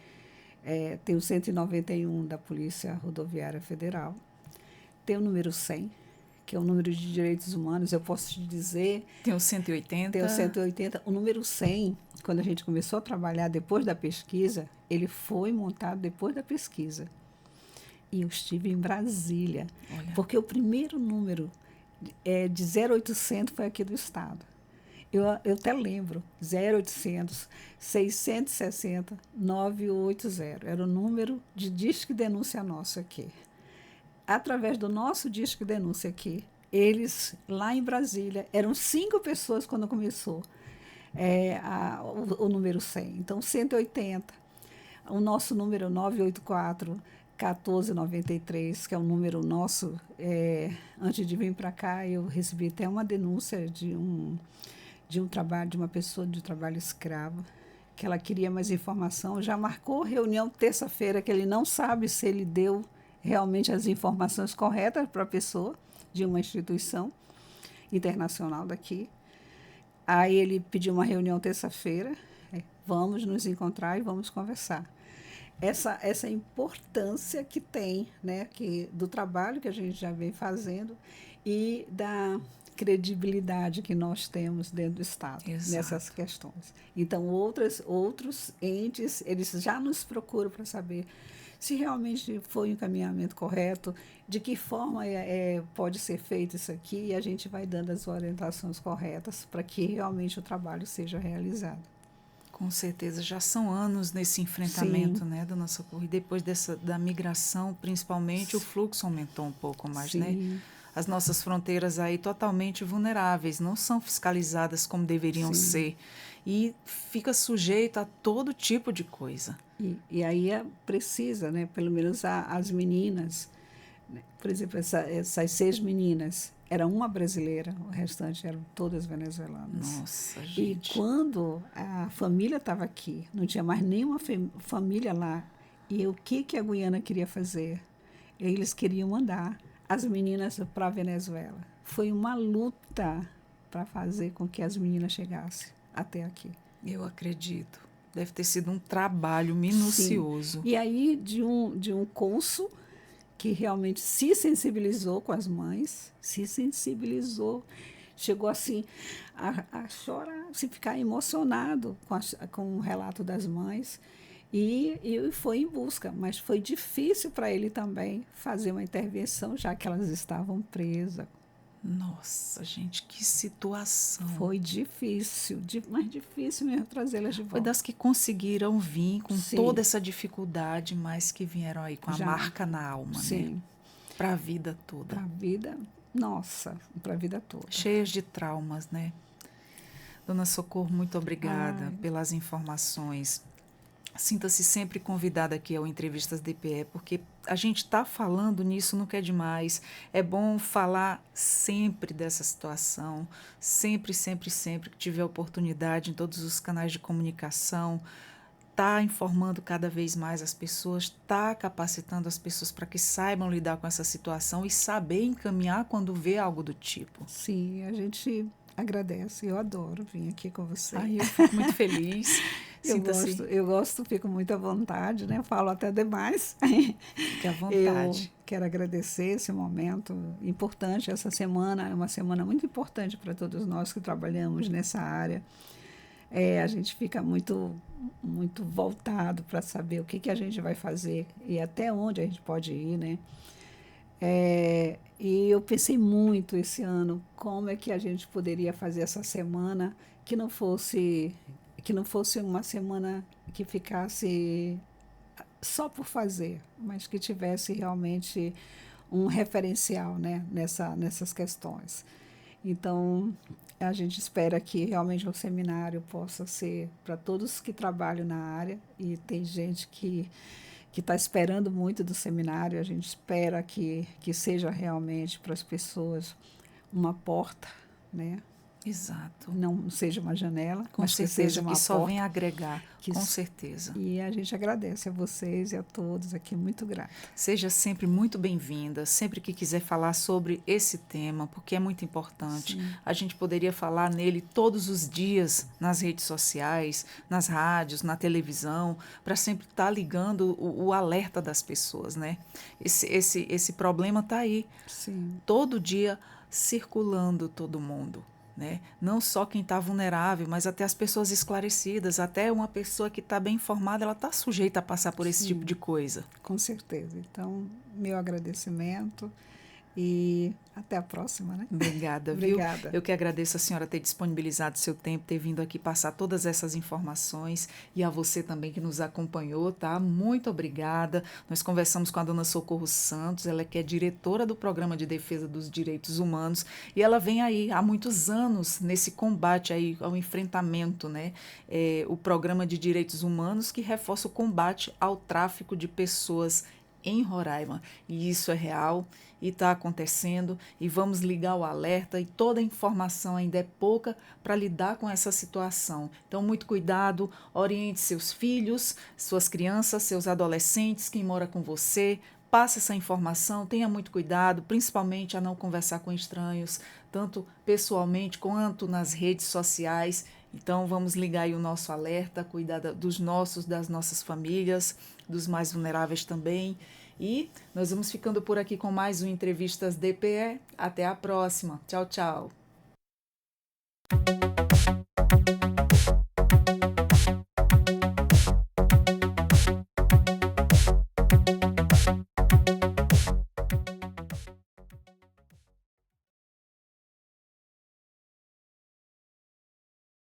tem o 191 da Polícia Rodoviária Federal, tem o número 100, que é o número de direitos humanos, eu posso te dizer... Tem o 180. Tem o 180. O número 100, quando a gente começou a trabalhar depois da pesquisa, ele foi montado depois da pesquisa. E eu estive em Brasília, Olha. Porque o primeiro número de 0800 foi aqui do estado. Eu até lembro, 0800 660 980. Era o número de Disque Denúncia nosso aqui. Através do nosso Disque Denúncia aqui, eles, lá em Brasília, eram 5 pessoas quando começou o número 100. Então, 180. O nosso número 984 1493, que é o número nosso. Antes de vir para cá, eu recebi até uma denúncia de um trabalho, de uma pessoa de trabalho escravo, que ela queria mais informação. Já marcou reunião terça-feira, que ele não sabe se ele deu realmente as informações corretas para a pessoa de uma instituição internacional daqui. Aí ele pediu uma reunião terça-feira, vamos nos encontrar e vamos conversar. Essa importância que tem, né, do trabalho que a gente já vem fazendo e da credibilidade que nós temos dentro do Estado. Exato. Nessas questões. Então, outros entes, eles já nos procuram para saber se realmente foi o encaminhamento correto, de que forma pode ser feito isso aqui, e a gente vai dando as orientações corretas para que realmente o trabalho seja realizado. Com certeza, já são anos nesse enfrentamento, Sim. né, dona Socorro. E depois da migração, principalmente, o fluxo aumentou um pouco mais, Sim. né? As nossas fronteiras aí totalmente vulneráveis, não são fiscalizadas como deveriam Sim. ser. E fica sujeito a todo tipo de coisa. E aí precisa, né, pelo menos as meninas, né? Por exemplo, essas 6 meninas, era uma brasileira, o restante eram todas venezuelanas. Nossa, gente. E quando a família estava aqui, não tinha mais nenhuma família lá, e o que a Guiana queria fazer? Eles queriam mandar as meninas para a Venezuela. Foi uma luta para fazer com que as meninas chegassem até aqui. Eu acredito. Deve ter sido um trabalho minucioso. Sim. E aí, de um cônsul que realmente se sensibilizou com as mães, se sensibilizou chegou assim a chorar, se ficar emocionado com o relato das mães. E foi em busca, mas foi difícil para ele também fazer uma intervenção, já que elas estavam presas. Nossa, gente, que situação. Foi difícil, mas difícil mesmo trazê-las de Foi volta. das que conseguiram vir com Sim, toda essa dificuldade, mas que vieram aí com a já, marca na alma, né? sim, Para a vida toda. para a vida, nossa, para a vida toda. Cheias de traumas, né? Dona Socorro, muito obrigada Ai, pelas informações. Sinta-se sempre convidada aqui ao Entrevistas DPE, porque a gente está falando nisso, não quer demais. É bom falar sempre dessa situação, sempre, sempre, sempre que tiver oportunidade em todos os canais de comunicação, tá informando cada vez mais as pessoas, tá capacitando as pessoas para que saibam lidar com essa situação e saber encaminhar quando vê algo do tipo. sim, a gente agradece, eu adoro vir aqui com você. Ai, eu fico muito feliz. Sinta-se, Eu gosto, fico muito à vontade, né? Falo até demais. fique à Eu vontade. quero agradecer esse momento importante. Essa semana é uma semana muito importante para todos nós que trabalhamos nessa área. A gente fica muito voltado para saber o que a gente vai fazer e até onde a gente pode ir, né? E eu pensei muito esse ano como é que a gente poderia fazer essa semana que não fosse uma semana que ficasse só por fazer, mas que tivesse realmente um referencial, né, nessas questões. Então, a gente espera que realmente o seminário possa ser para todos que trabalham na área, e tem gente que está esperando muito do seminário. A gente espera que seja realmente para as pessoas uma porta, né? Exato. Não seja uma janela, Com mas que seja certeza, que uma só porta. vem agregar, Que, com certeza. e a gente agradece a vocês e a todos aqui, muito grata. Seja sempre muito bem-vinda, sempre que quiser falar sobre esse tema, porque é muito importante. Sim. A gente poderia falar nele todos os dias nas redes sociais, nas rádios, na televisão, para sempre estar ligando o alerta das pessoas, né? Esse problema está aí, Sim, todo dia circulando todo mundo. Né? Não só quem está vulnerável, mas até as pessoas esclarecidas, até uma pessoa que está bem informada, ela está sujeita a passar por esse tipo sim, de coisa. com certeza. Então, meu agradecimento e até a próxima, né? Obrigada, viu? Obrigada. Eu que agradeço a senhora ter disponibilizado seu tempo, ter vindo aqui passar todas essas informações, e a você também que nos acompanhou, tá? Muito obrigada. Nós conversamos com a dona Socorro Santos, ela que é diretora do Programa de Defesa dos Direitos Humanos, e ela vem aí há muitos anos nesse combate aí ao enfrentamento, né? O Programa de Direitos Humanos, que reforça o combate ao tráfico de pessoas em Roraima. E isso é real e está acontecendo, e vamos ligar o alerta, e toda a informação ainda é pouca para lidar com essa situação. Então, muito cuidado, oriente seus filhos, suas crianças, seus adolescentes, quem mora com você, passe essa informação, tenha muito cuidado, principalmente a não conversar com estranhos, tanto pessoalmente quanto nas redes sociais. Então, vamos ligar aí o nosso alerta, cuidar dos nossos, das nossas famílias, dos mais vulneráveis também. E nós vamos ficando por aqui com mais um Entrevistas DPE. Até a próxima. Tchau, tchau.